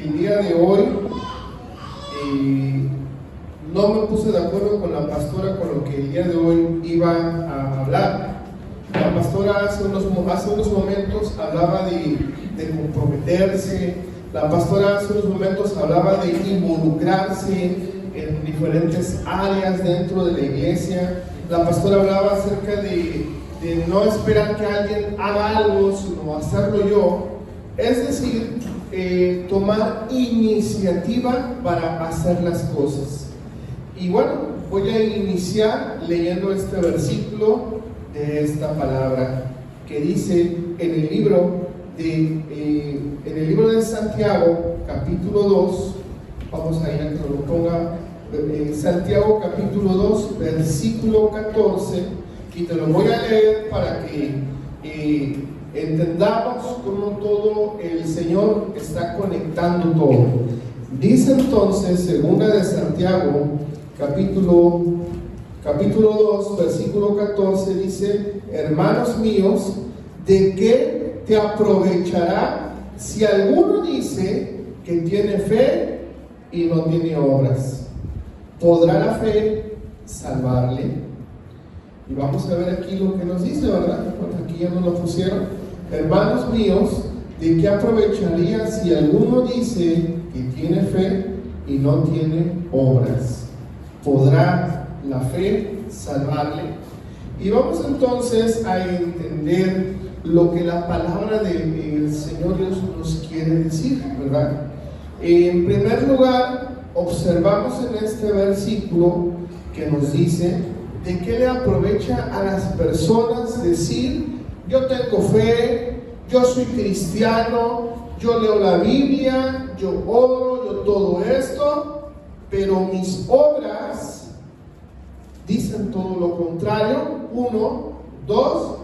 el día de hoy no me puse de acuerdo con la pastora con lo que el día de hoy iba a hablar. La pastora hace unos momentos hablaba de comprometerse. La pastora hace unos momentos hablaba de involucrarse en diferentes áreas dentro de la iglesia. La pastora hablaba acerca de no esperar que alguien haga algo, sino hacerlo yo. Es decir, tomar iniciativa para hacer las cosas. Y bueno, voy a iniciar leyendo este versículo de esta palabra que dice en el libro de Santiago, capítulo 2. Vamos a ir a que lo ponga. Santiago capítulo 2, versículo 14, y te lo voy a leer para que entendamos cómo todo el Señor está conectando todo. Dice entonces, segunda de Santiago, capítulo 2, versículo 14, dice: hermanos míos, ¿de qué te aprovechará si alguno dice que tiene fe y no tiene obras? ¿Podrá la fe salvarle? Y vamos a ver aquí lo que nos dice, ¿verdad? Bueno, aquí ya nos lo pusieron. Hermanos míos, ¿de qué aprovecharía si alguno dice que tiene fe y no tiene obras? ¿Podrá la fe salvarle? Y vamos entonces a entender lo que la palabra del Señor Dios nos quiere decir, ¿verdad? En primer lugar, observamos en este versículo que nos dice de qué le aprovecha a las personas decir: yo tengo fe, yo soy cristiano, yo leo la Biblia, yo oro, yo todo esto, pero mis obras dicen todo lo contrario. 1, 2,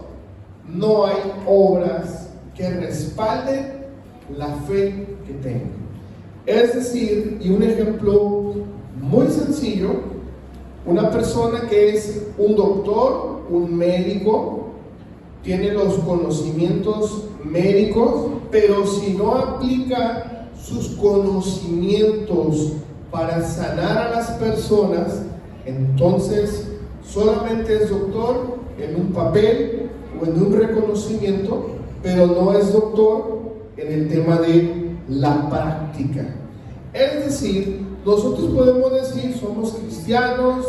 no hay obras que respalden la fe que tengo. Es decir, y un ejemplo muy sencillo, una persona que es un doctor, un médico, tiene los conocimientos médicos, pero si no aplica sus conocimientos para sanar a las personas, entonces solamente es doctor en un papel o en un reconocimiento, pero no es doctor en el tema de la práctica. Es decir, nosotros podemos decir somos cristianos,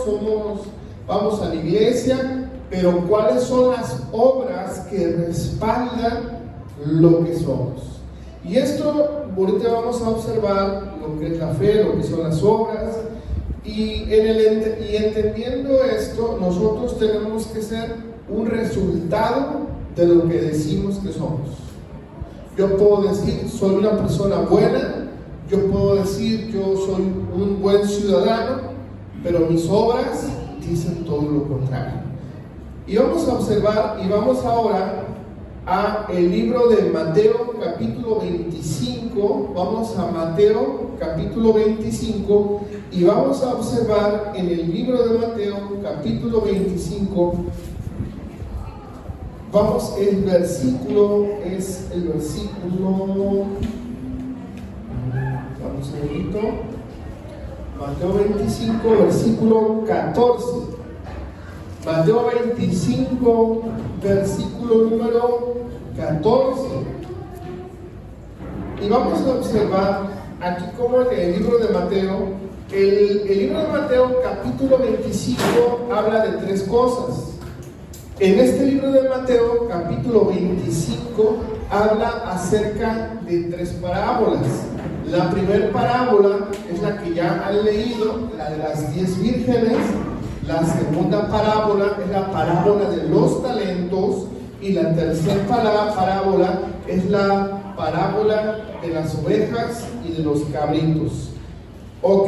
vamos a la iglesia, pero ¿cuáles son las obras que respaldan lo que somos? Y esto ahorita vamos a observar lo que es la fe, lo que son las obras, y entendiendo esto, nosotros tenemos que ser un resultado de lo que decimos que somos. Yo puedo decir, soy una persona buena, yo puedo decir, yo soy un buen ciudadano, pero mis obras dicen todo lo contrario. Y vamos a observar, y vamos ahora a el libro de Mateo capítulo 25, vamos a Mateo capítulo 25, y vamos a observar en el libro de Mateo capítulo 25, vamos, el versículo es el versículo, vamos un segundito, Mateo 25, versículo 14. Mateo 25, versículo número 14. Y vamos a observar aquí como en el libro de Mateo, el libro de Mateo capítulo 25 habla de tres cosas. En este libro de Mateo, capítulo 25, habla acerca de tres parábolas. La primera parábola es la que ya han leído, la de las 10 vírgenes. La segunda parábola es la parábola de los talentos. Y la tercera parábola es la parábola de las ovejas y de los cabritos. Ok,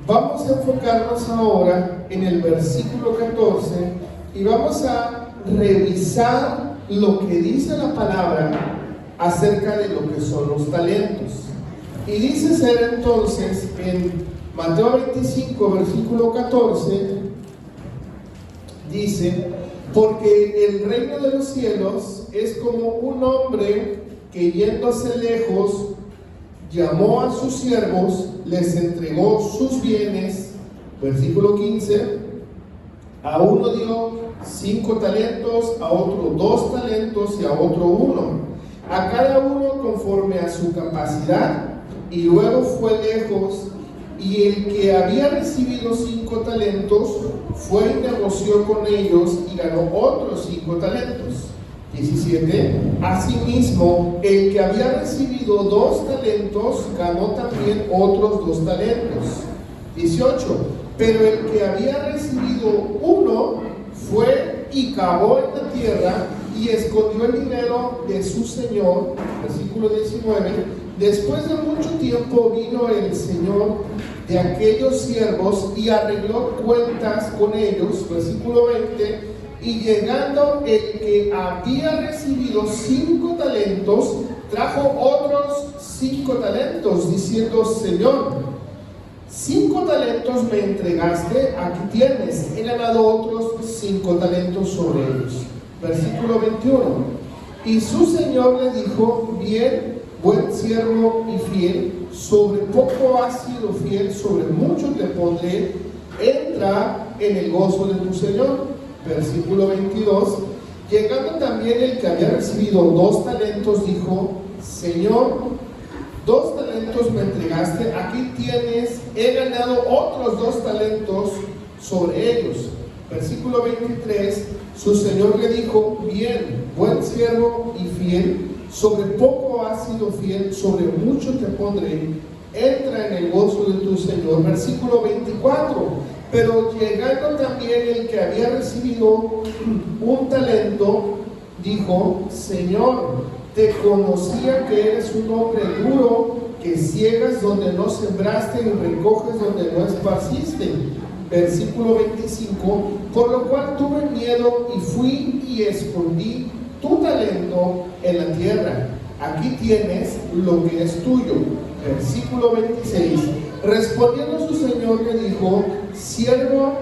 vamos a enfocarnos ahora en el versículo 14. Y vamos a revisar lo que dice la palabra acerca de lo que son los talentos. Y dice ser entonces en Mateo 25, versículo 14, dice: porque el reino de los cielos es como un hombre que yéndose lejos llamó a sus siervos, les entregó sus bienes, versículo 15, a uno dio 5 talentos, a otro 2 talentos y a otro 1, a cada uno conforme a su capacidad, y luego fue lejos, y el que había recibido 5 talentos fue y negoció con ellos y ganó otros 5 talentos. 17. Asimismo, el que había recibido 2 talentos ganó también otros 2 talentos. 18. Pero el que había recibido 1 fue y cavó en la tierra y escondió el dinero de su señor. Versículo 19. Después de mucho tiempo vino el señor de aquellos siervos y arregló cuentas con ellos. Versículo 20. Y llegando el que había recibido 5 talentos, trajo otros 5 talentos, diciendo: Señor, 5 talentos me entregaste, aquí tienes, he ganado otros 5 talentos sobre ellos. Versículo 21. Y su señor le dijo: bien, buen siervo y fiel, sobre poco has sido fiel, sobre mucho te pondré, entra en el gozo de tu señor. Versículo 22. Llegando también el que había recibido 2 talentos, dijo: Señor, 2 talentos me entregaste, aquí tienes, he ganado otros 2 talentos sobre ellos. Versículo 23. Su señor le dijo: bien, buen siervo y fiel, sobre poco has sido fiel, sobre mucho te pondré, entra en el gozo de tu señor. Versículo 24. Pero llegando también el que había recibido 1 talento, dijo: Señor, te conocía que eres un hombre duro, que ciegas donde no sembraste y recoges donde no esparciste. Versículo 25. Por lo cual tuve miedo y fui y escondí tu talento en la tierra. Aquí tienes lo que es tuyo. Versículo 26. Respondiendo su señor le dijo: siervo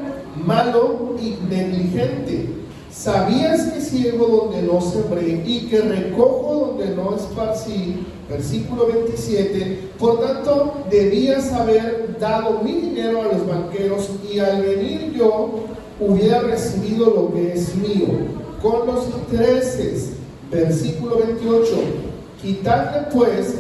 malo y negligente, ¿sabías que ciego donde no sembré y que recojo donde no esparcí? Versículo 27. Por tanto, debías haber dado mi dinero a los banqueros, y al venir yo hubiera recibido lo que es mío, con los intereses. Versículo 28. Quitadle pues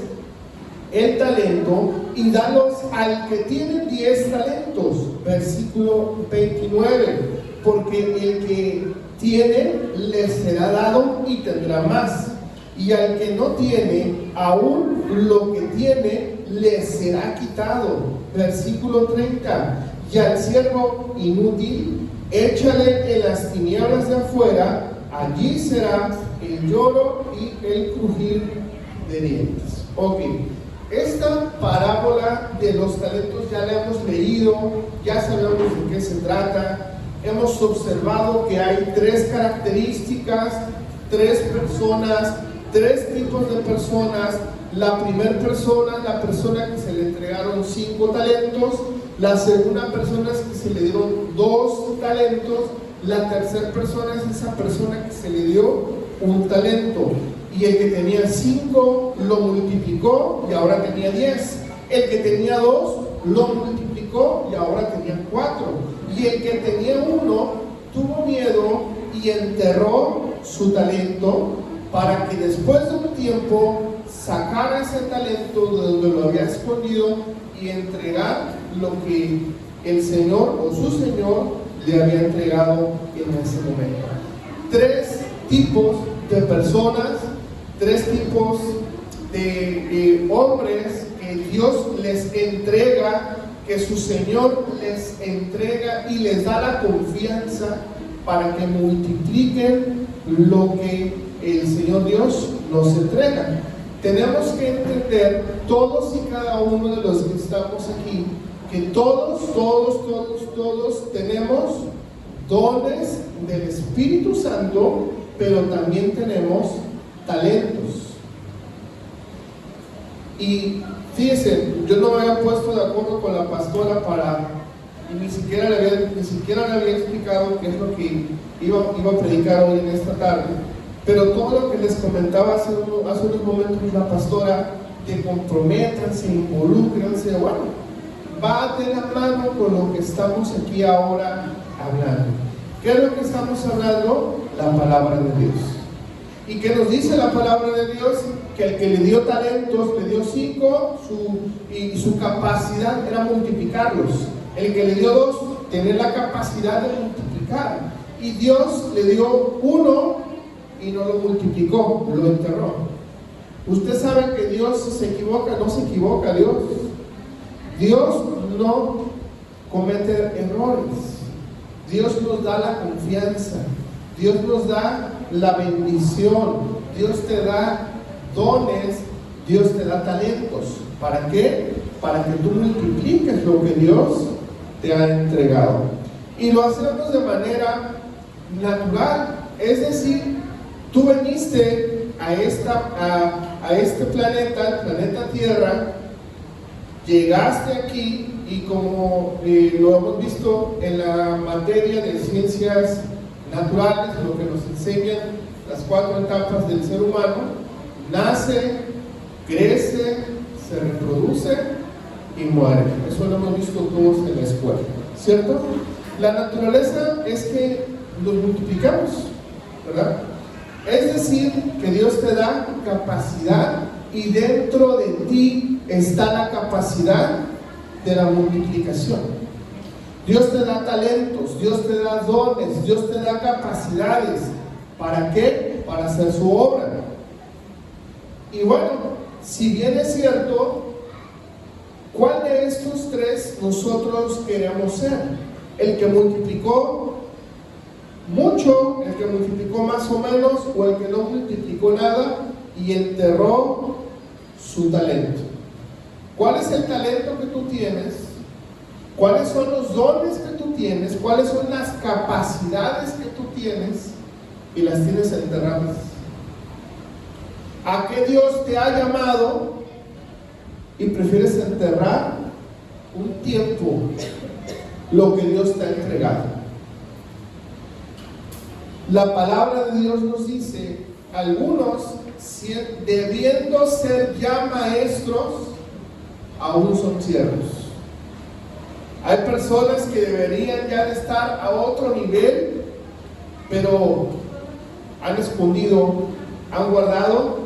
el talento y dalos al que tiene 10 talentos. Versículo 29. Porque el que tiene le será dado y tendrá más, y al que no tiene, aún lo que tiene le será quitado. Versículo 30. Y al siervo inútil, échale en las tinieblas de afuera, allí será el lloro y el crujir de dientes. Ok. Esta parábola de los talentos ya la hemos leído, ya sabemos de qué se trata. Hemos observado que hay 3 características, 3 personas, 3 tipos de personas. La primera persona, la persona que se le entregaron 5 talentos. La segunda persona es que se le dieron 2 talentos. La tercera persona es esa persona que se le dio 1 talento. Y el que tenía 5 lo multiplicó y ahora tenía 10. El que tenía 2 lo multiplicó y ahora tenía 4. Y el que tenía 1 tuvo miedo y enterró su talento, para que después de un tiempo sacara ese talento de donde lo había escondido y entregar lo que el Señor o su Señor le había entregado en ese momento. 3 tipos de personas, 3 tipos de hombres que Dios les entrega, que su Señor les entrega y les da la confianza para que multipliquen lo que el Señor Dios nos entrega. Tenemos que entender, todos y cada uno de los que estamos aquí, que todos tenemos dones del Espíritu Santo, pero también tenemos talentos. Y fíjense, yo no me había puesto de acuerdo con la pastora y ni siquiera le había explicado qué es lo que iba a predicar hoy en esta tarde. Pero todo lo que les comentaba hace unos momentos la pastora te comprometan, se involucren, bueno, va de la mano con lo que estamos aquí ahora hablando. ¿Qué es lo que estamos hablando? La palabra de Dios. ¿Y qué nos dice la palabra de Dios? Que el que le dio talentos, le dio 5, y su capacidad era multiplicarlos. El que le dio 2, tener la capacidad de multiplicar. Y Dios le dio 1 y no lo multiplicó, lo enterró. Usted sabe que Dios se equivoca, no se equivoca Dios. Dios no comete errores. Dios nos da la confianza. Dios nos da la bendición. Dios te da dones. Dios te da talentos. ¿Para qué? Para que tú multipliques lo que Dios te ha entregado. Y lo hacemos de manera natural. Es decir, tú viniste a este planeta, el planeta Tierra, llegaste aquí y como lo hemos visto en la materia de ciencias naturales, lo que nos enseñan las 4 etapas del ser humano: nace, crece, se reproduce y muere. Eso lo hemos visto todos en la escuela, ¿cierto? La naturaleza es que nos multiplicamos, ¿verdad? Es decir, que Dios te da capacidad y dentro de ti está la capacidad de la multiplicación. Dios te da talentos, Dios te da dones, Dios te da capacidades. ¿Para qué? Para hacer su obra. Y bueno, si bien es cierto, ¿cuál de estos 3 nosotros queremos ser? ¿El que multiplicó mucho, el que multiplicó más o menos, o el que no multiplicó nada y enterró su talento? ¿Cuál es el talento que tú tienes? ¿Cuáles son los dones que tú tienes? ¿Cuáles son las capacidades que tú tienes y las tienes enterradas? ¿A qué Dios te ha llamado y prefieres enterrar un tiempo lo que Dios te ha entregado? La palabra de Dios nos dice: algunos, debiendo ser ya maestros, aún son siervos. Hay personas que deberían ya de estar a otro nivel, pero han escondido, han guardado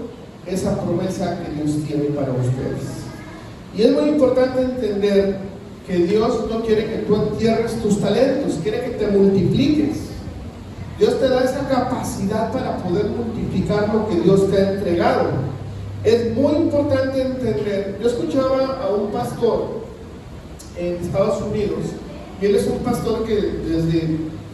esa promesa que Dios tiene para ustedes. Y es muy importante entender que Dios no quiere que tú entierres tus talentos, quiere que te multipliques. Dios te da esa capacidad para poder multiplicar lo que Dios te ha entregado. Es muy importante entender. Yo escuchaba a un pastor en Estados Unidos, y él es un pastor que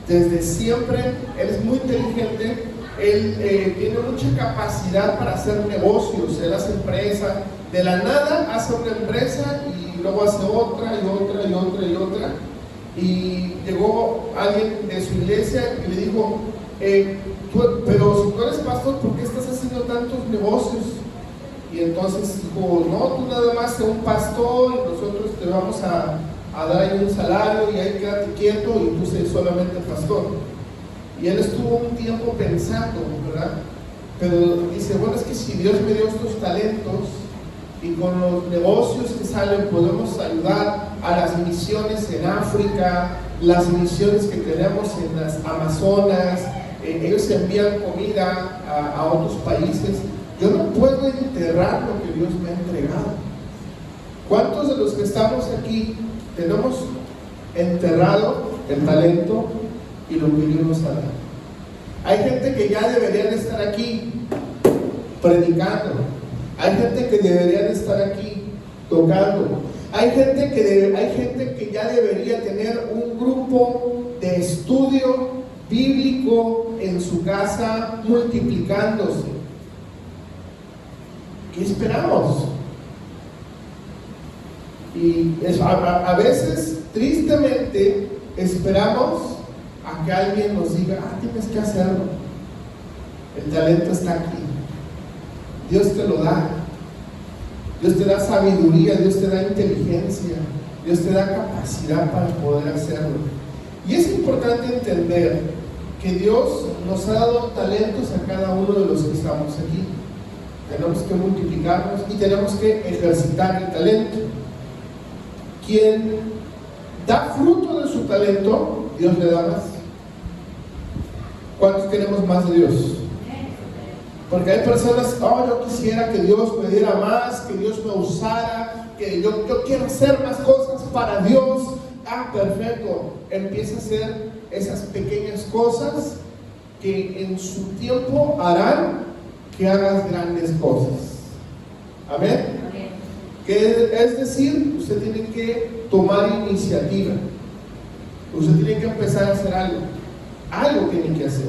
desde siempre, él es muy inteligente, él tiene mucha capacidad para hacer negocios, él hace empresa, de la nada hace una empresa y luego hace otra y otra y otra y otra. Y llegó alguien de su iglesia y le dijo: pero si tú eres pastor, ¿por qué estás haciendo tantos negocios? Y entonces dijo: no, tú nada más sé un pastor y nosotros te vamos a dar ahí un salario y ahí quédate quieto y tú sé solamente pastor. Y él estuvo un tiempo pensando, ¿verdad? Pero dice: bueno, es que si Dios me dio estos talentos y con los negocios que salen podemos ayudar a las misiones en África, las misiones que tenemos en las Amazonas, ellos envían comida a otros países. Yo no puedo enterrar lo que Dios me ha entregado. ¿Cuántos de los que estamos aquí tenemos enterrado el talento y lo que Dios nos ha dado? Hay gente que ya deberían estar aquí predicando. Hay gente que deberían estar aquí tocando. Hay gente que ya debería tener un grupo de estudio bíblico en su casa multiplicándose. ¿Qué esperamos? Y a veces, tristemente, esperamos a que alguien nos diga: tienes que hacerlo. El talento está aquí. Dios te lo da. Dios te da sabiduría, Dios te da inteligencia, Dios te da capacidad para poder hacerlo. Y es importante entender que Dios nos ha dado talentos a cada uno de los que estamos aquí. tenemos que multiplicarnos y tenemos que ejercitar el talento. Quien da fruto de su talento, Dios le da más. ¿Cuántos queremos más de Dios? Porque hay personas, yo quisiera que Dios me diera más, que Dios me usara, que yo quiero hacer más cosas para Dios. Perfecto. Empieza a hacer esas pequeñas cosas que en su tiempo harán que hagas grandes cosas. Amén. Que es decir, usted tiene que tomar iniciativa. Usted tiene que empezar a hacer algo tiene que hacer.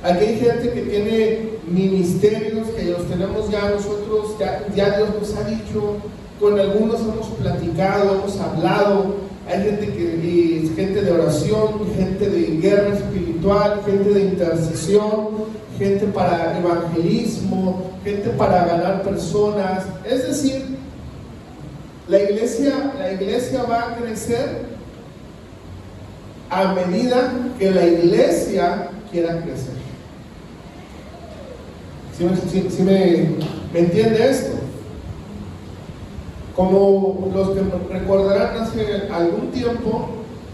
Aquí hay gente que tiene ministerios que los tenemos ya nosotros, ya Dios nos ha dicho, con algunos hemos platicado, hemos hablado. Hay gente que es gente de oración, gente de guerra espiritual, gente de intercesión, gente para evangelismo, gente para ganar personas. Es decir, la iglesia va a crecer a medida que la iglesia quiera crecer. ¿Sí me entiende esto? Como los que recordarán, hace algún tiempo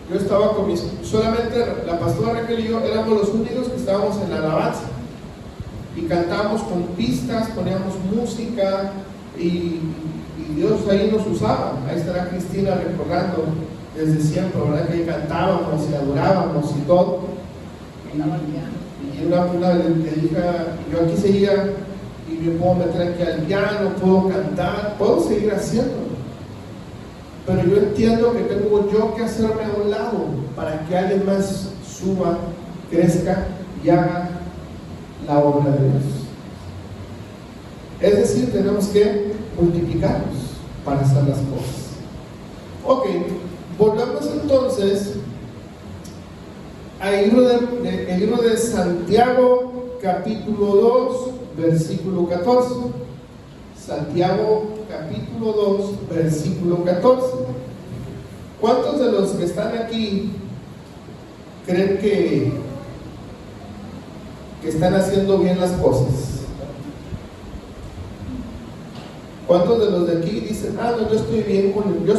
yo estaba con solamente la pastora Raquel y yo éramos los únicos que estábamos en la alabanza y cantábamos con pistas, poníamos música y Dios ahí nos usaba. Ahí estará Cristina recordando desde siempre, ¿verdad? Que ahí cantábamos y adorábamos y todo. Y una le dije, yo aquí seguía y me puedo meter aquí al piano, puedo cantar, puedo seguir haciéndolo, pero yo entiendo que tengo yo que hacerme a un lado para que alguien más suba, crezca y haga la obra de Dios. Es decir, tenemos que multiplicarnos para hacer las cosas. Ok, volvamos entonces al libro de Santiago, capítulo 2, versículo 14. Santiago capítulo 2, versículo 14. ¿Cuántos de los que están aquí creen que están haciendo bien las cosas? ¿Cuántos de los de aquí dicen, no, yo estoy bien con Dios,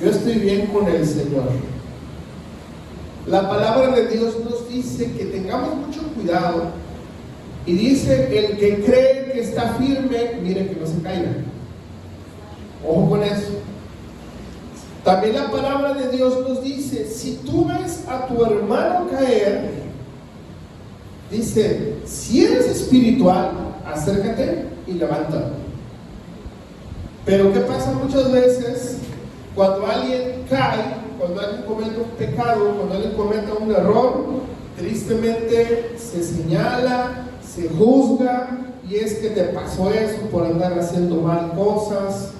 yo estoy bien con el Señor? La palabra de Dios nos dice que tengamos mucho cuidado y dice, el que cree que está firme, mire que no se caiga. Ojo con eso. También la palabra de Dios nos dice, si tú ves a tu hermano caer, dice, si eres espiritual, acércate y levántalo. Pero ¿qué pasa muchas veces cuando alguien cae? Cuando alguien comete un pecado, cuando alguien comete un error, tristemente se señala, se juzga, y es que te pasó eso por andar haciendo mal cosas.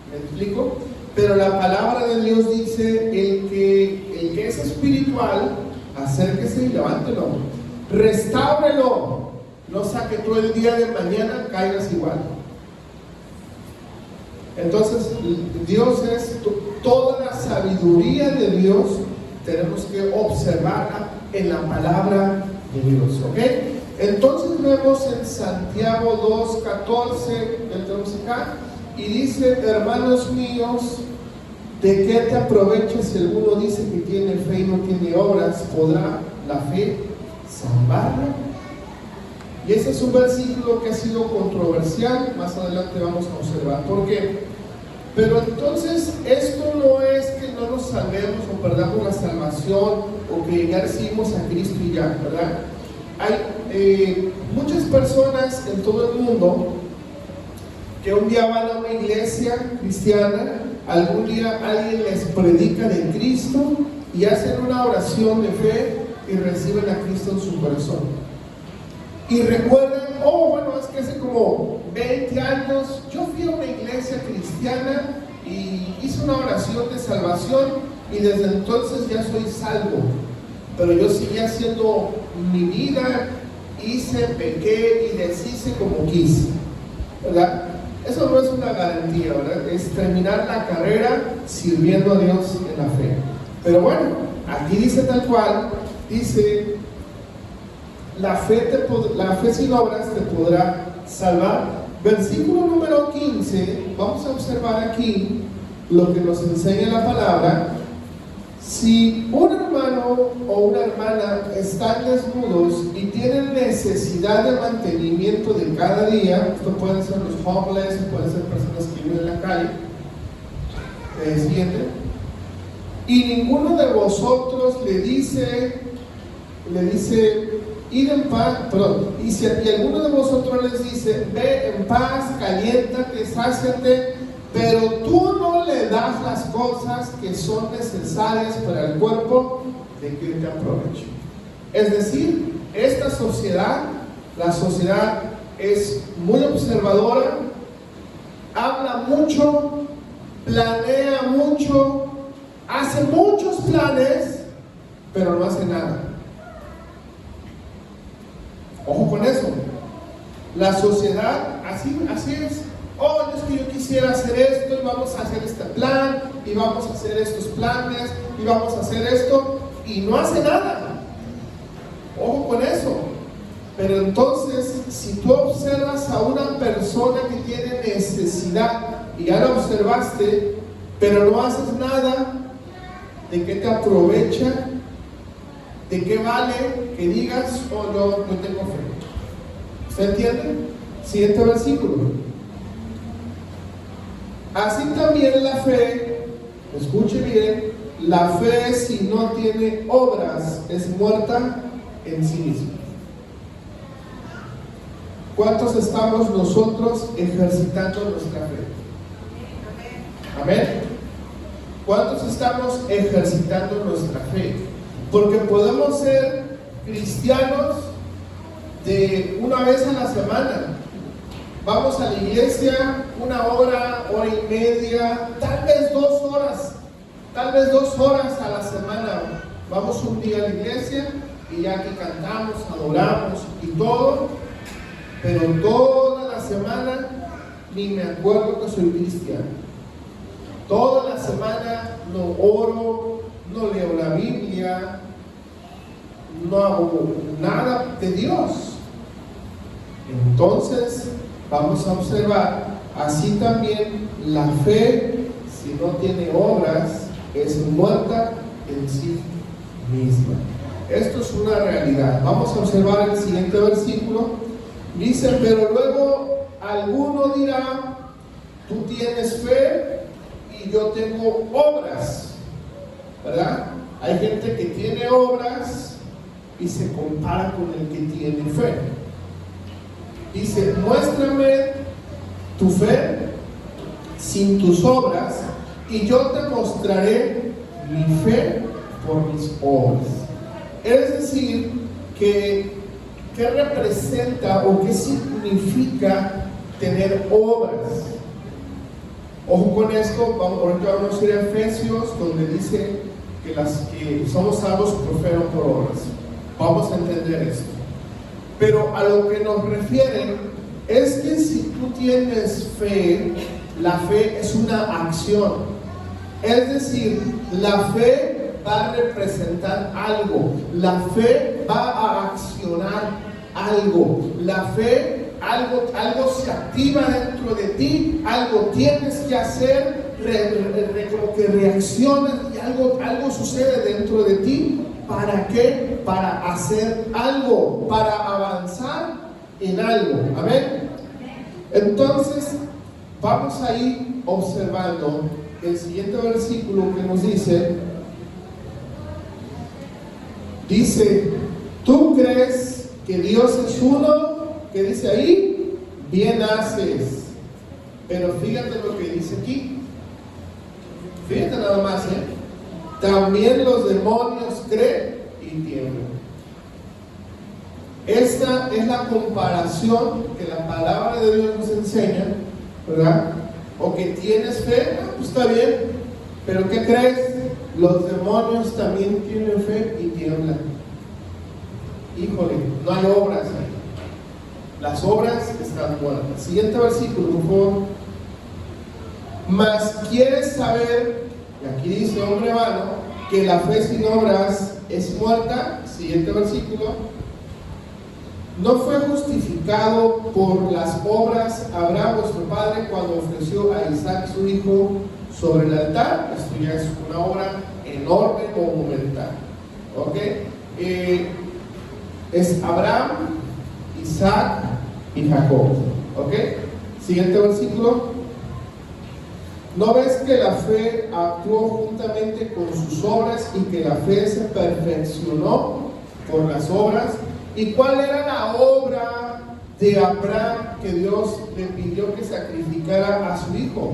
¿Me explico? Pero la palabra de Dios dice, el que es espiritual, acérquese y levántelo, restáurelo, no sea que tú el día de mañana caigas igual. Entonces, Dios es toda la sabiduría de Dios, tenemos que observarla en la palabra de Dios, ¿ok? Entonces vemos en Santiago 2:14, entonces acá, y dice, hermanos míos, ¿de qué te aprovechas si alguno dice que tiene fe y no tiene obras? ¿Podrá la fe salvarla? Y ese es un versículo que ha sido controversial, más adelante vamos a observar por qué. Pero entonces esto no es que no nos salvemos o perdamos la salvación o que ya recibimos a Cristo y ya, ¿verdad? Hay muchas personas en todo el mundo que un día van a una iglesia cristiana, algún día alguien les predica de Cristo y hacen una oración de fe y reciben a Cristo en su corazón. Y recuerdan, es que hace como 20 años yo fui a una iglesia cristiana y hice una oración de salvación y desde entonces ya soy salvo. Pero yo seguí haciendo mi vida, pequé y deshice como quise, ¿verdad? Eso no es una garantía, ¿verdad? Es terminar la carrera sirviendo a Dios en la fe. Pero bueno, aquí dice tal cual, dice, la fe sin obras te podrá salvar. Versículo número 15, vamos a observar aquí lo que nos enseña la palabra. Si un hermano o una hermana están desnudos y tienen necesidad de mantenimiento de cada día, esto pueden ser los homeless, pueden ser personas que viven en la calle, siguiente, y ninguno de vosotros le dice, id en paz, y alguno de vosotros les dice, ve en paz, caliéntate, sáciate, pero tú no le das las cosas que son necesarias para el cuerpo, ¿de qué te aprovecho? Es decir, esta sociedad, la sociedad es muy observadora, habla mucho, planea mucho, hace muchos planes, pero no hace nada. Ojo con eso. La sociedad así es. Oh, es que yo quisiera hacer esto, y vamos a hacer este plan, y vamos a hacer estos planes, y vamos a hacer esto, y no hace nada. Ojo con eso. Pero entonces, si tú observas a una persona que tiene necesidad, y ya la observaste, pero no haces nada, ¿de qué te aprovecha? ¿De qué vale que digas, oh, no tengo fe? ¿Usted entiende? Siguiente versículo. Así también la fe, escuche bien, la fe si no tiene obras es muerta en sí misma. ¿Cuántos estamos nosotros ejercitando nuestra fe? Amén. ¿Cuántos estamos ejercitando nuestra fe? Porque podemos ser cristianos de una vez a la semana. Vamos a la iglesia 1 hora, hora y media, tal vez 2 horas a la semana. Vamos un día a la iglesia y ya que cantamos, adoramos y todo, pero toda la semana ni me acuerdo que soy cristiano. Toda la semana no oro, no leo la Biblia, no hago nada de Dios. Entonces, vamos a observar, así también la fe, si no tiene obras, es muerta en sí misma. Esto es una realidad. Vamos a observar el siguiente versículo. Dice, pero luego alguno dirá, tú tienes fe y yo tengo obras, ¿verdad? Hay gente que tiene obras y se compara con el que tiene fe. Dice, muéstrame tu fe sin tus obras y yo te mostraré mi fe por mis obras. Es decir, ¿qué representa o qué significa tener obras? Ojo con esto, ahorita vamos a ir a Efesios, donde dice que somos salvos por fe, no por obras. Vamos a entender esto. Pero a lo que nos refieren es que si tú tienes fe, la fe es una acción. Es decir, la fe va a representar algo. La fe va a accionar algo. La fe, algo se activa dentro de ti, algo tienes que hacer, como que reaccionas y algo sucede dentro de ti. ¿Para qué? Para hacer algo, para avanzar en algo. Amén. Entonces, vamos a ir observando el siguiente versículo que nos dice, ¿tú crees que Dios es uno? ¿Qué dice ahí? Bien haces. Pero fíjate lo que dice aquí. Fíjate nada más, También los demonios creen y tiemblan. Esta es la comparación que la palabra de Dios nos enseña, ¿verdad? O que tienes fe, pues está bien, pero ¿qué crees? Los demonios también tienen fe y tiemblan. Híjole, no hay obras ahí. Las obras están muertas. Siguiente versículo, por favor. Mas quieres saber, y aquí dice hombre vano, que la fe sin obras es muerta. Siguiente versículo. no fue justificado por las obras Abraham, nuestro padre, cuando ofreció a Isaac su hijo sobre el altar. Esto ya es una obra enorme, monumental. ¿Ok? Es Abraham, Isaac y Jacob. ¿Ok? Siguiente versículo. ¿No ves que la fe actuó juntamente con sus obras y que la fe se perfeccionó por las obras? ¿Y cuál era la obra de Abraham que Dios le pidió que sacrificara a su hijo?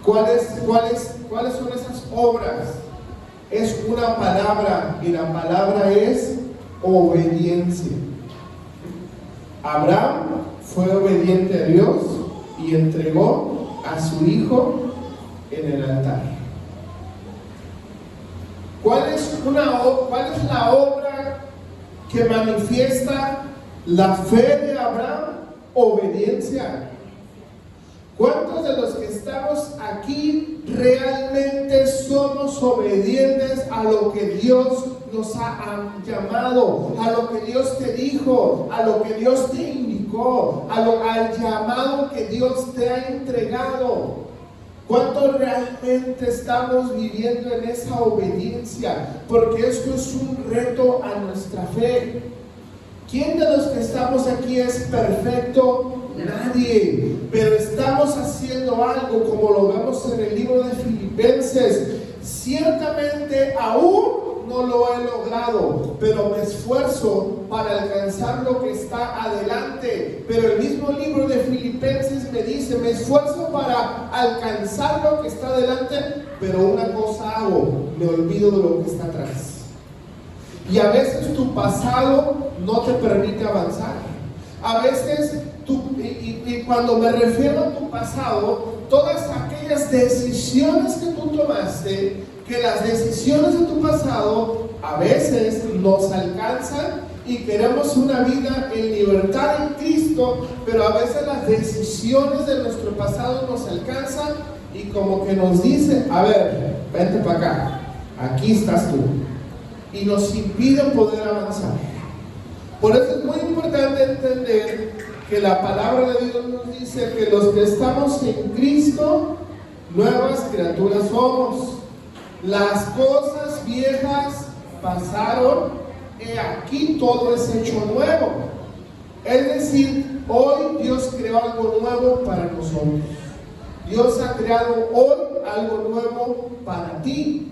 ¿Cuáles son esas obras? Es una palabra, y la palabra es obediencia. Abraham fue obediente a Dios y entregó a su hijo en el altar. ¿Cuál es la obra que manifiesta la fe de Abraham? Obediencia. ¿Cuántos de los que estamos aquí realmente somos obedientes a lo que Dios nos ha llamado, a lo que Dios te dijo, a lo que Dios te indicó, al llamado que Dios te ha entregado? ¿Cuántos realmente estamos viviendo en esa obediencia? Porque esto es un reto a nuestra fe. ¿Quién de los que estamos aquí es perfecto? Nadie. Pero estamos haciendo algo, como lo vemos en el libro de Filipenses. Ciertamente aún no lo he logrado, pero me esfuerzo para alcanzar lo que está adelante. Pero el mismo libro de Filipenses me dice: me esfuerzo para alcanzar lo que está adelante, pero una cosa hago, me olvido de lo que está atrás. Y a veces tu pasado no te permite avanzar. A veces y cuando me refiero a tu pasado, todas aquellas decisiones que tú tomaste, que las decisiones de tu pasado a veces nos alcanzan y queremos una vida en libertad en Cristo, pero a veces las decisiones de nuestro pasado nos alcanzan y como que nos dicen: a ver, vente para acá, aquí estás tú, y nos impiden poder avanzar. Por eso es muy importante entender que la palabra de Dios nos dice que los que estamos en Cristo, nuevas criaturas somos. Las cosas viejas pasaron, y aquí todo es hecho nuevo. Es decir, hoy Dios creó algo nuevo para nosotros. Dios ha creado hoy algo nuevo para ti.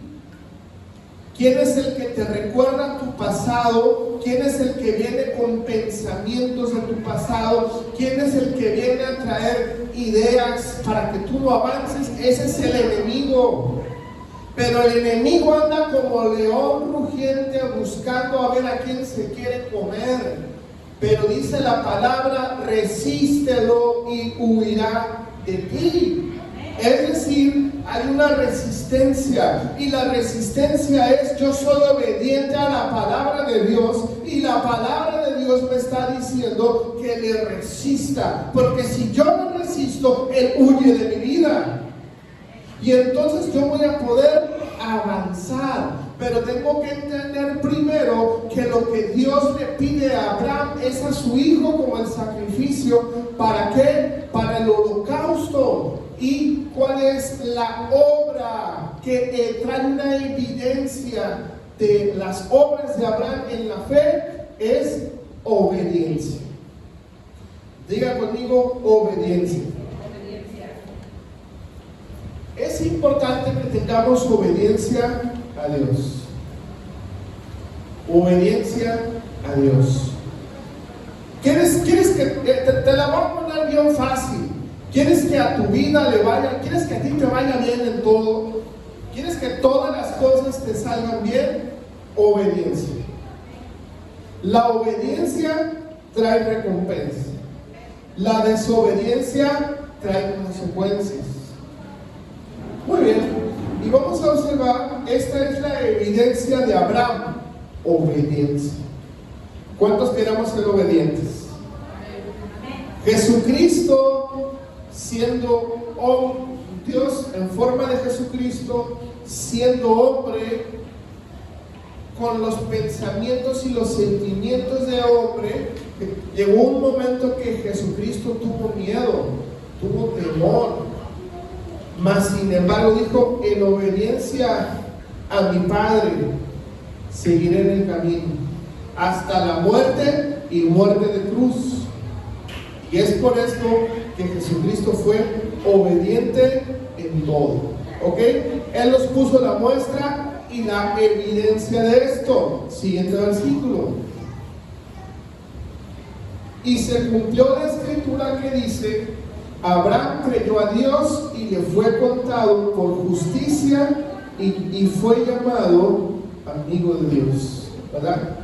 ¿Quién es el que te recuerda tu pasado? ¿Quién es el que viene con pensamientos de tu pasado? ¿Quién es el que viene a traer ideas para que tú no avances? Ese es el enemigo. Pero el enemigo anda como león rugiente buscando a ver a quién se quiere comer. Pero dice la palabra: resístelo y huirá de ti. Es decir, hay una resistencia, y la resistencia es: yo soy obediente a la palabra de Dios, y la palabra de Dios me está diciendo que le resista, porque si yo le resisto, Él huye de mi vida. Y entonces yo voy a poder avanzar. Pero tengo que entender primero que lo que Dios le pide a Abraham es a su hijo como el sacrificio. ¿Para qué? Para el holocausto. ¿Y cuál es la obra que trae una evidencia de las obras de Abraham en la fe? Es obediencia. Diga conmigo: obediencia. Es importante que tengamos obediencia a Dios. Obediencia a Dios. ¿Quieres que te la voy a poner bien fácil? ¿Quieres que a tu vida le vaya? ¿Quieres que a ti te vaya bien en todo? ¿Quieres que todas las cosas te salgan bien? Obediencia. La obediencia trae recompensa. La desobediencia trae consecuencias. Muy bien, y vamos a observar, esta es la evidencia de Abraham: obediencia. ¿Cuántos queremos ser obedientes? Jesucristo, siendo Dios en forma de Jesucristo, siendo hombre, con los pensamientos y los sentimientos de hombre, llegó un momento que Jesucristo tuvo miedo, tuvo temor, mas sin embargo dijo: en obediencia a mi Padre seguiré en el camino hasta la muerte y muerte de cruz. Y es por esto que Jesucristo fue obediente en todo, ¿ok? Él nos puso la muestra y la evidencia de esto. Siguiente versículo. Y se cumplió la escritura que dice: Abraham creyó a Dios y le fue contado por justicia y fue llamado amigo de Dios, ¿verdad?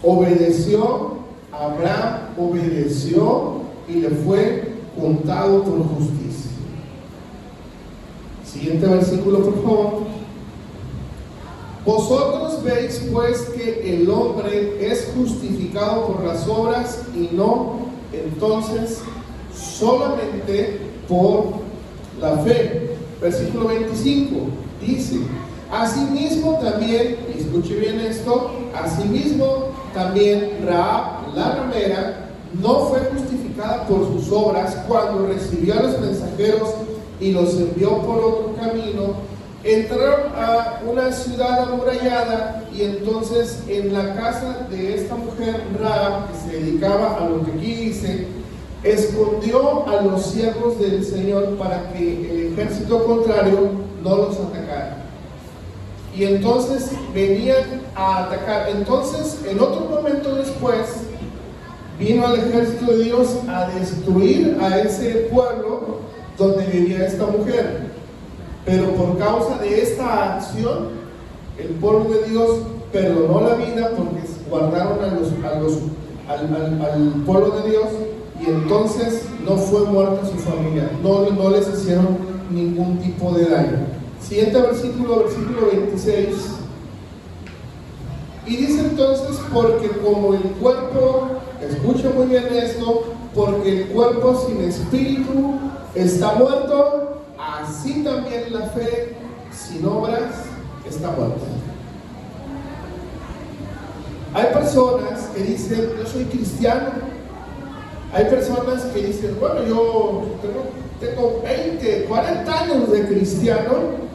Obedeció, Abraham obedeció y le fue contado por justicia. Siguiente versículo, por favor. Vosotros veis pues que el hombre es justificado por las obras y no entonces solamente por la fe. Versículo 25 dice: asimismo también, escuche bien esto, asimismo también Rahab la ramera no fue justificada por sus obras cuando recibió a los mensajeros y los envió por otro camino. Entraron a una ciudad amurallada y entonces en la casa de esta mujer Rahab, que se dedicaba a lo que aquí dice, escondió a los siervos del Señor para que el ejército contrario no los atacara. Y entonces venían a atacar. Entonces, en otro momento después, vino el ejército de Dios a destruir a ese pueblo donde vivía esta mujer. Pero por causa de esta acción, el pueblo de Dios perdonó la vida porque guardaron al pueblo de Dios, y entonces no fue muerta su familia, no les hicieron ningún tipo de daño. Siguiente versículo, versículo 26. Y dice entonces: porque como el cuerpo, escucha muy bien esto, porque el cuerpo sin espíritu está muerto, así también la fe sin obras está muerta. Hay personas que dicen: yo soy cristiano. Hay personas que dicen: bueno, yo tengo 20, 40 años de cristiano,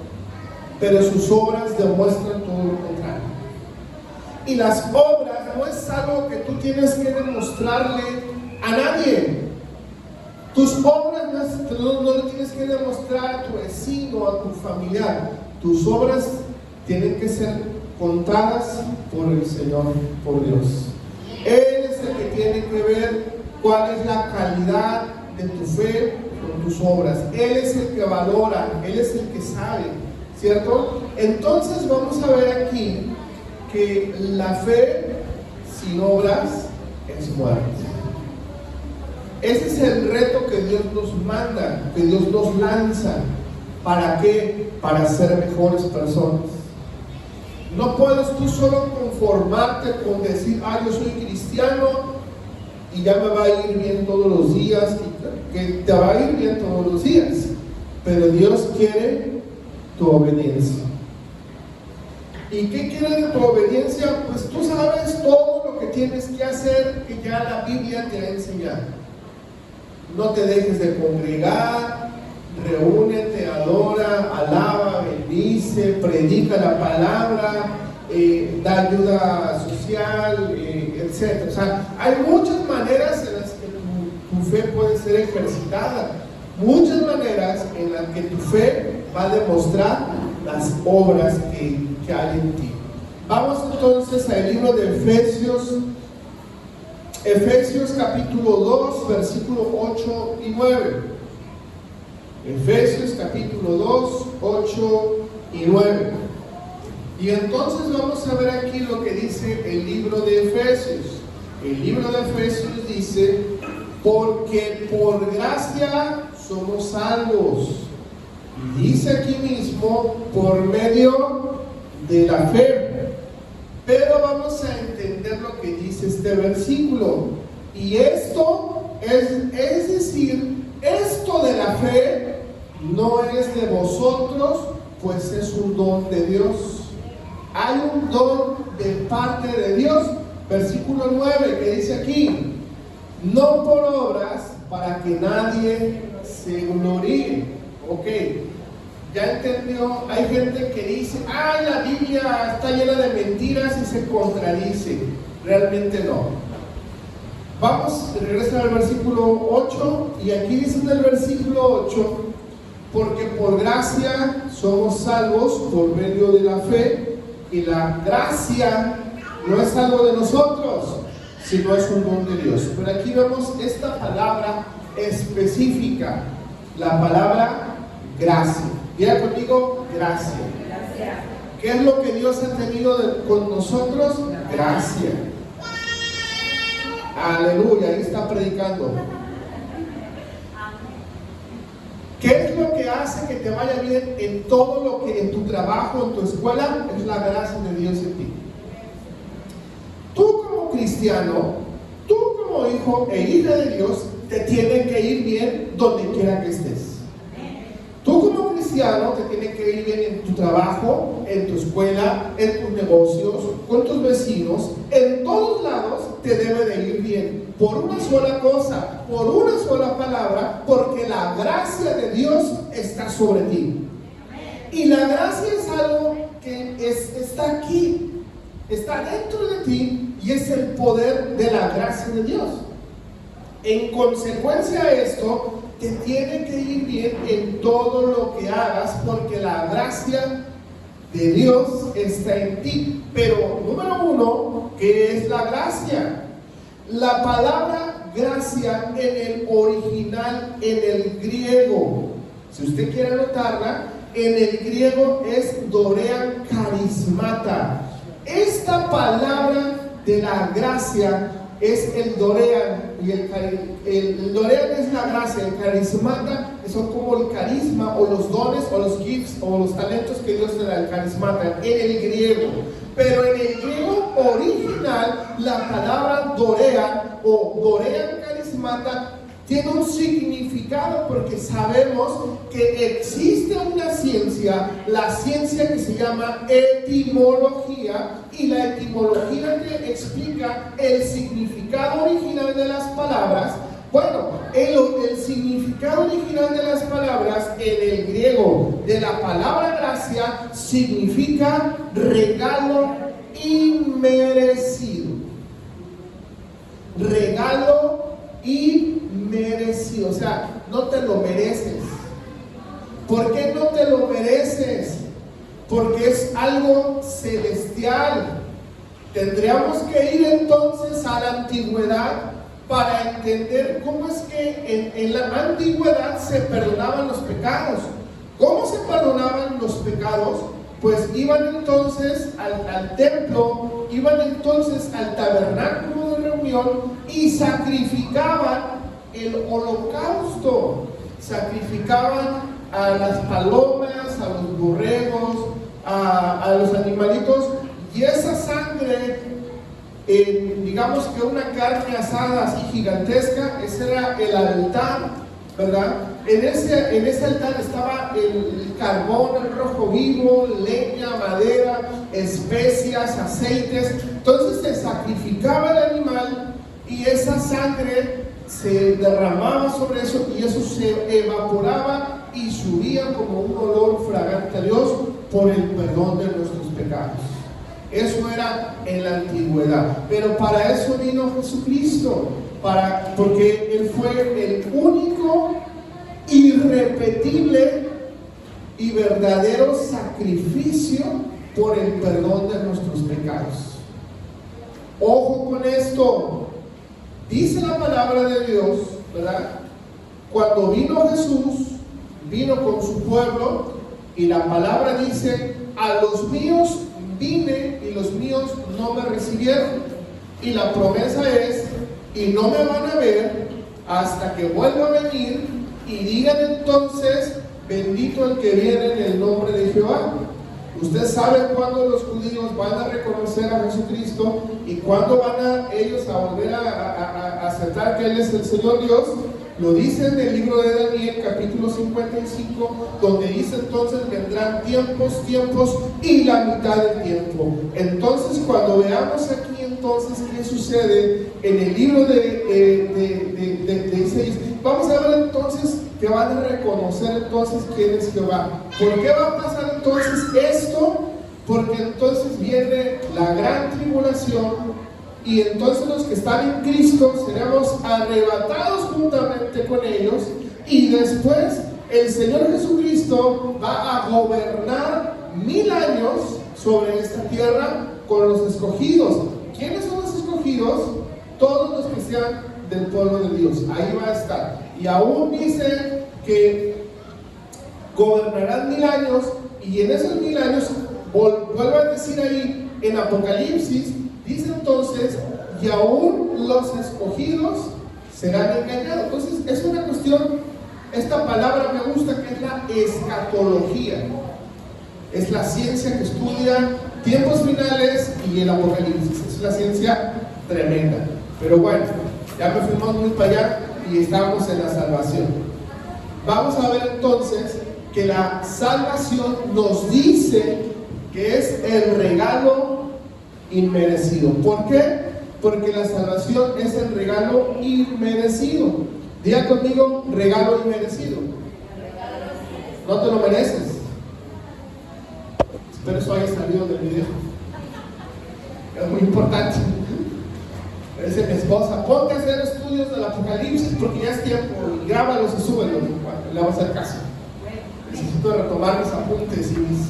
pero sus obras demuestran todo lo contrario. Y las obras no es algo que tú tienes que demostrarle a nadie. Tus obras no le tienes que demostrar a tu vecino, a tu familiar. Tus obras tienen que ser contadas por el Señor, por Dios. Él es el que tiene que ver cuál es la calidad de tu fe con tus obras. Él es el que valora, Él es el que sabe, ¿cierto? Entonces vamos a ver aquí que la fe sin obras es muerte. Ese es el reto que Dios nos manda, que Dios nos lanza. ¿Para qué? Para ser mejores personas. No puedes tú solo conformarte con decir: yo soy cristiano y ya me va a ir bien todos los días, que te va a ir bien todos los días. Pero Dios quiere tu obediencia. ¿Y qué quiere de tu obediencia? Pues tú sabes todo lo que tienes que hacer, que ya la Biblia te ha enseñado. No te dejes de congregar, reúnete, adora, alaba, bendice, predica la palabra, da ayuda social, etc. O sea, hay muchas maneras en las que tu fe puede ser ejercitada, muchas maneras en las que tu fe va a demostrar las obras que hay en ti. Vamos entonces al libro de Efesios capítulo 2, versículos 8 y 9. Efesios capítulo 2, 8 y 9. Y entonces vamos a ver aquí lo que dice el libro de Efesios. El libro de Efesios dice: porque por gracia somos salvos. Y dice aquí mismo: por medio de la fe. Pero vamos a entender lo que dice este versículo. Y esto es decir, esto de la fe no es de vosotros, pues es un don de Dios. Hay un don de parte de Dios. Versículo 9 que dice aquí: no por obras para que nadie se gloríe. Ok, ya entendió. Hay gente que dice: ay, la Biblia está llena de mentiras y se contradice. Realmente no. Vamos, regresa al versículo 8, y aquí dice en el versículo 8: porque por gracia somos salvos por medio de la fe, y la gracia no es algo de nosotros, sino es un don de Dios. Pero aquí vemos esta palabra específica, la palabra gracia. Diga conmigo: gracia. ¿Qué es lo que Dios ha tenido con nosotros? Gracia. Aleluya, ahí está predicando. ¿Qué es lo que hace que te vaya bien en todo lo que, en tu trabajo, en tu escuela? Es la gracia de Dios en ti. Tú como cristiano, tú como hijo e hija de Dios, te tiene que ir bien donde quiera que estés. Tú como cristiano te tiene que ir bien en tu trabajo, en tu escuela, en tus negocios, con tus vecinos. En todos lados te debe de ir bien. Por una sola cosa, por una sola palabra, porque la gracia de Dios está sobre ti. Y la gracia es algo que está aquí, está dentro de ti, y es el poder de la gracia de Dios. En consecuencia a esto, te tiene que ir bien en todo lo que hagas, porque la gracia de Dios está en ti. Pero número uno, ¿qué es la gracia? La palabra gracia en el original, en el griego, si usted quiere anotarla, en el griego es dorean charismata. Esta palabra de la gracia es el dorean, y el dorean es la gracia, el carismata son como el carisma o los dones o los gifts o los talentos que Dios te da, el carismata en el griego. Pero en el griego original, la palabra dorean o dorean carismata tiene un significado, porque sabemos que existe una ciencia, la ciencia que se llama etimología, y la etimología que explica el significado original de las palabras. Bueno, el significado original de las palabras en el griego de la palabra gracia significa regalo inmerecido. Regalo inmerecido, o sea, no te lo mereces. ¿Por qué no te lo mereces? Porque es algo celestial. Tendríamos que ir entonces a la antigüedad para entender cómo es que en la antigüedad se perdonaban los pecados. ¿Cómo se perdonaban los pecados? Pues iban entonces al templo, iban entonces al tabernáculo de reunión y sacrificaban el holocausto. Sacrificaban a las palomas, a los borregos, a los animalitos, y esa sangre, digamos que una carne asada así gigantesca, ese era el altar, ¿verdad? En ese altar estaba el carbón, el rojo vivo, leña, madera, especias, aceites. Entonces se sacrificaba el animal y esa sangre se derramaba sobre eso, y eso se evaporaba y subía como un olor fragante a Dios por el perdón de nuestros pecados. Eso era en la antigüedad, pero para eso vino Jesucristo, porque Él fue el único, irrepetible y verdadero sacrificio por el perdón de nuestros pecados. Ojo con esto, dice la palabra de Dios, ¿verdad? Cuando vino Jesús, vino con su pueblo, y la palabra dice: a los míos vine y los míos no me recibieron. Y la promesa es: y no me van a ver hasta que vuelva a venir, y digan entonces: bendito el que viene en el nombre de Jehová. Usted sabe cuándo los judíos van a reconocer a Jesucristo y cuándo van ellos a volver a aceptar que Él es el Señor Dios. Lo dice en el libro de Daniel, capítulo 55, donde dice entonces vendrán tiempos y la mitad del tiempo. Entonces, cuando veamos aquí entonces qué sucede en el libro de Isaías, vamos a ver entonces que van a reconocer entonces quién es Jehová. ¿Por qué va a pasar entonces esto? Porque entonces viene la gran tribulación. Y entonces los que están en Cristo seremos arrebatados juntamente con ellos, y después el Señor Jesucristo va a gobernar 1000 años sobre esta tierra con los escogidos. ¿Quiénes son los escogidos? Todos los que sean del pueblo de Dios. Ahí va a estar. Y aún dice que gobernarán 1000 años, y en esos 1000 años, vuelvo a decir ahí en Apocalipsis, dice entonces, y aún los escogidos serán engañados. Entonces es una cuestión, esta palabra me gusta, que es la escatología. Es la ciencia que estudia tiempos finales y el Apocalipsis. Es una ciencia tremenda. Pero bueno, ya me fuimos muy para allá y estamos en la salvación. Vamos a ver entonces que la salvación nos dice que es el regalo inmerecido. ¿Por qué? Porque la salvación es el regalo inmerecido. Diga conmigo, regalo inmerecido. No te lo mereces. Espero eso haya salido del video. Es muy importante. Dice mi esposa, ponte a hacer estudios del Apocalipsis porque ya es tiempo, y grábalos y súbelos. Le vamos a hacer caso. Necesito retomar mis apuntes y mis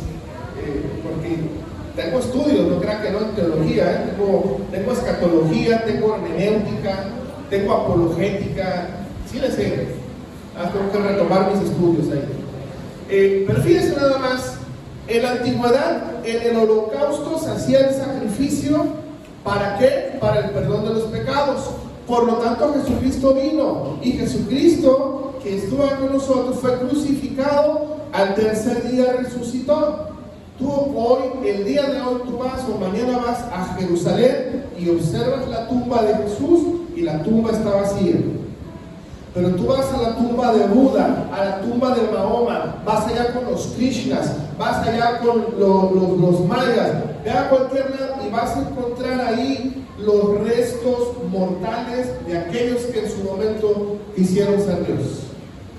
porque tengo estudios, no crean que no en teología, tengo escatología, tengo hermenéutica, tengo apologética, sí les sé, tengo que retomar mis estudios ahí. Pero fíjense nada más, en la antigüedad, en el holocausto se hacía el sacrificio, ¿para qué? Para el perdón de los pecados. Por lo tanto, Jesucristo vino, y Jesucristo, que estuvo con nosotros, fue crucificado, al tercer día resucitó. Tú hoy, el día de hoy, tú vas o mañana vas a Jerusalén y observas la tumba de Jesús y la tumba está vacía. Pero tú vas a la tumba de Buda, a la tumba de Mahoma, vas allá con los Krishnas, vas allá con los mayas, ve a cualquier lado y vas a encontrar ahí los restos mortales de aquellos que en su momento quisieron ser Dios.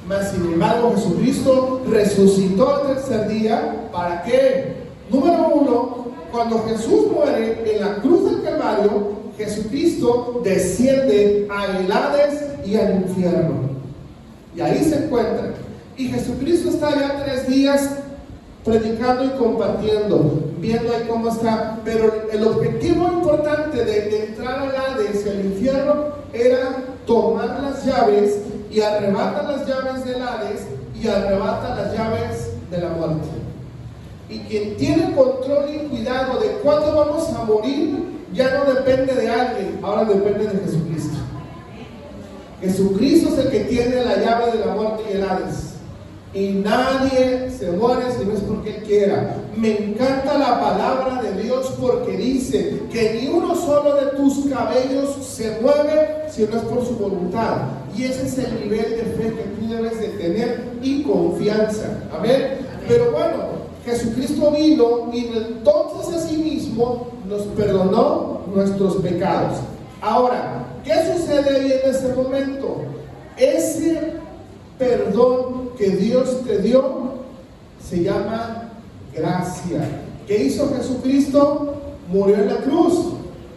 Mas sin embargo Jesucristo resucitó al tercer día. ¿Para qué? Número uno, cuando Jesús muere en la cruz del Calvario, Jesucristo desciende al Hades y al infierno, y ahí se encuentra, y Jesucristo está allá 3 días predicando y compartiendo, viendo ahí cómo está. Pero el objetivo importante de entrar al Hades y al infierno era tomar las llaves, y arrebata las llaves del Hades y arrebata las llaves de la muerte. Y quien tiene control y cuidado de cuándo vamos a morir ya no depende de alguien, ahora depende de Jesucristo. Jesucristo es el que tiene la llave de la muerte y el Hades. Y nadie se muere si no es porque Él quiera. Me encanta la palabra de Dios porque dice que ni uno solo de tus cabellos se mueve si no es por su voluntad. Y ese es el nivel de fe que tú debes de tener y confianza. Amén. Pero bueno, Jesucristo vino y entonces asimismo nos perdonó nuestros pecados. Ahora, ¿qué sucede ahí en ese momento? Ese perdón que Dios te dio se llama gracia. ¿Qué hizo Jesucristo? Murió en la cruz.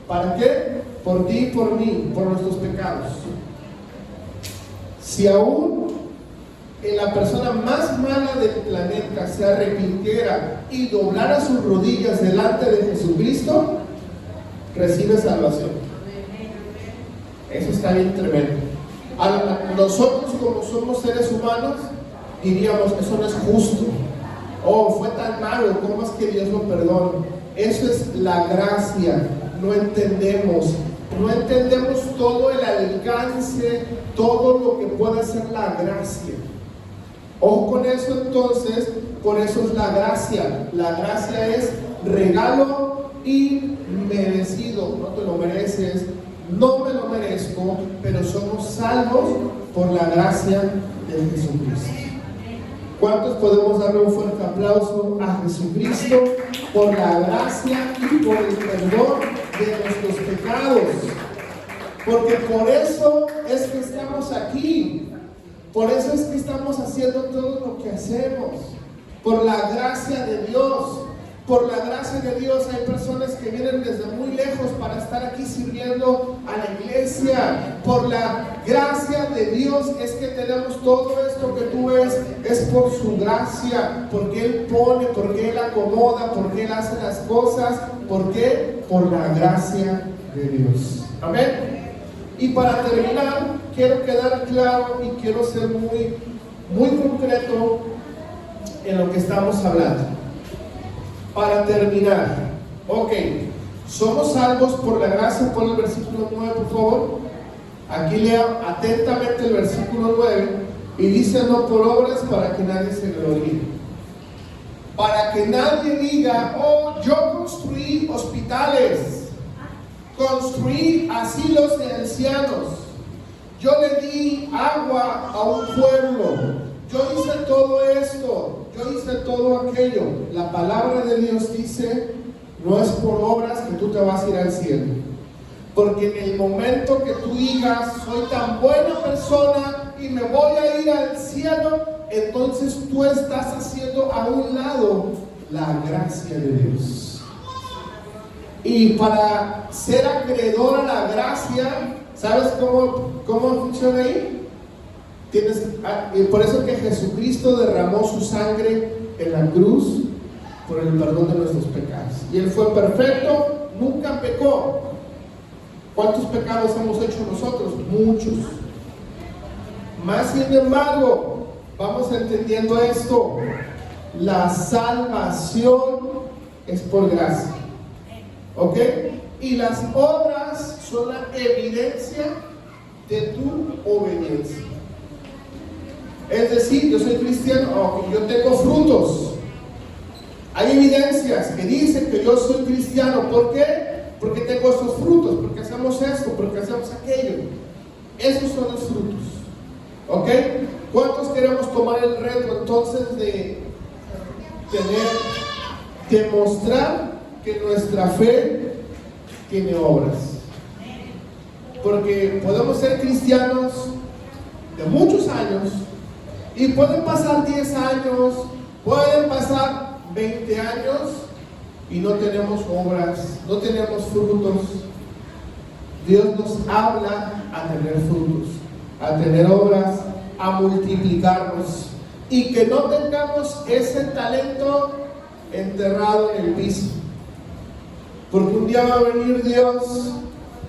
¿Para qué? Por ti y por mí, por nuestros pecados. Si aún en la persona más mala del planeta se arrepintiera y doblara sus rodillas delante de Jesucristo, recibe salvación. Eso está bien tremendo. Nosotros, como somos seres humanos, diríamos, eso no es justo. Oh, fue tan malo, ¿cómo es que Dios lo perdona? Eso es la gracia. No entendemos todo el alcance, todo lo que puede ser la gracia. Ojo con eso entonces, por eso es la gracia. La gracia es regalo inmerecido. No te lo mereces, no me lo merezco, pero somos salvos por la gracia de Jesucristo. ¿Cuántos podemos darle un fuerte aplauso a Jesucristo por la gracia y por el perdón de nuestros pecados? Porque por eso es que estamos aquí. Por eso es que estamos haciendo todo lo que hacemos. Por la gracia de Dios. Por la gracia de Dios hay personas que vienen desde muy lejos para estar aquí sirviendo a la iglesia. Por la gracia de Dios es que tenemos todo esto que tú ves. Es por su gracia, porque Él pone, porque Él acomoda, porque Él hace las cosas. ¿Por qué? Por la gracia de Dios. Amén. Y para terminar, quiero quedar claro y quiero ser muy concreto en lo que estamos hablando. Para terminar, ok, somos salvos por la gracia. Pon el versículo 9, por favor. Aquí lea atentamente el versículo 9 y dice: no por obras para que nadie se gloríe. Para que nadie diga: oh, yo construí hospitales, construí asilos de ancianos, yo le di agua a un pueblo, yo hice todo esto, yo hice todo aquello. La palabra de Dios dice: no es por obras que tú te vas a ir al cielo. Porque en el momento que tú digas: soy tan buena persona y me voy a ir al cielo, entonces tú estás haciendo a un lado la gracia de Dios. Y para ser acreedor a la gracia, ¿sabes cómo funciona ahí? Por eso que Jesucristo derramó su sangre en la cruz por el perdón de nuestros pecados. Y Él fue perfecto, nunca pecó. ¿Cuántos pecados hemos hecho nosotros? Muchos. Más sin embargo, vamos entendiendo esto: la salvación es por gracia, ¿ok? Y las obras son la evidencia de tu obediencia. Es decir, yo soy cristiano, okay, yo tengo frutos. Hay evidencias que dicen que yo soy cristiano. ¿Por qué? Porque tengo estos frutos, porque hacemos esto, porque hacemos aquello. Esos son los frutos. ¿Ok? ¿Cuántos queremos tomar el reto entonces de demostrar que nuestra fe tiene obras? Porque podemos ser cristianos de muchos años y pueden pasar 10 años, pueden pasar 20 años y no tenemos obras, no tenemos frutos. Dios nos habla a tener frutos, a tener obras, a multiplicarnos, y que no tengamos ese talento enterrado en el piso. Porque un día va a venir Dios,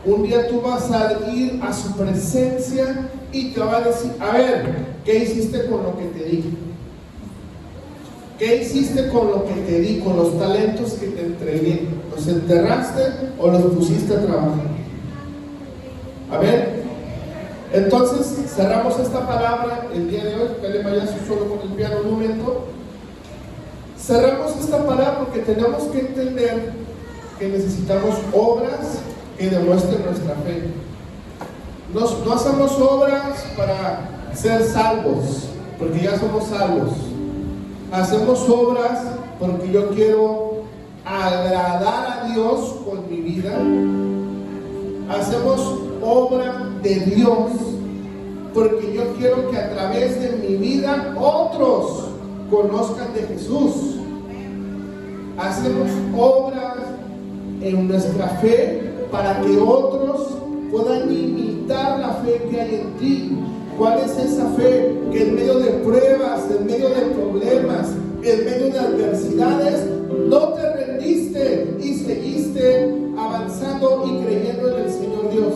un día tú vas a ir a su presencia y te va a decir: a ver, ¿qué hiciste con lo que te di? ¿Qué hiciste con lo que te di, con los talentos que te entregué? ¿Los enterraste o los pusiste a trabajar? A ver, entonces cerramos esta palabra el día de hoy. Que le vaya solo con el piano un momento. Cerramos esta palabra porque tenemos que entender que necesitamos obras que demuestren nuestra fe. No hacemos obras para ser salvos, porque ya somos salvos. Hacemos obras porque yo quiero agradar a Dios con mi vida. Hacemos obra de Dios porque yo quiero que a través de mi vida otros conozcan de Jesús. Hacemos obras en nuestra fe para que otros puedan imitar la fe que hay en ti. ¿Cuál es esa fe? Que en medio de pruebas, en medio de problemas, en medio de adversidades, no te rendiste y seguiste avanzando y creyendo en el Señor Dios.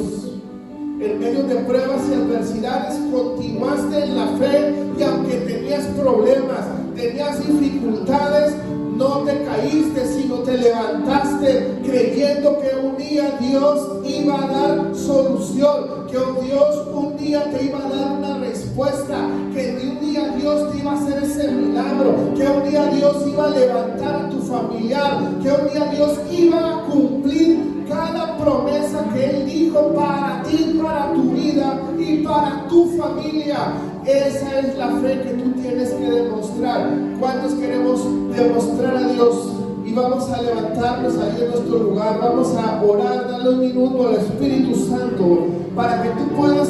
En medio de pruebas y adversidades continuaste en la fe, y aunque tenías problemas, tenías dificultades, no te caíste, sino te levantaste creyendo que un día Dios iba a dar solución, que Dios un día te iba a dar una respuesta, que un día Dios te iba a hacer ese milagro, que un día Dios iba a levantar a tu familiar, que un día Dios iba a cumplir cada promesa que Él dijo Hijo para ti, para tu vida y para tu familia. Esa es la fe que tú tienes que demostrar. ¿Cuántos queremos demostrar a Dios? Y vamos a levantarnos ahí en nuestro lugar, vamos a orar, darle un minuto al Espíritu Santo para que tú puedas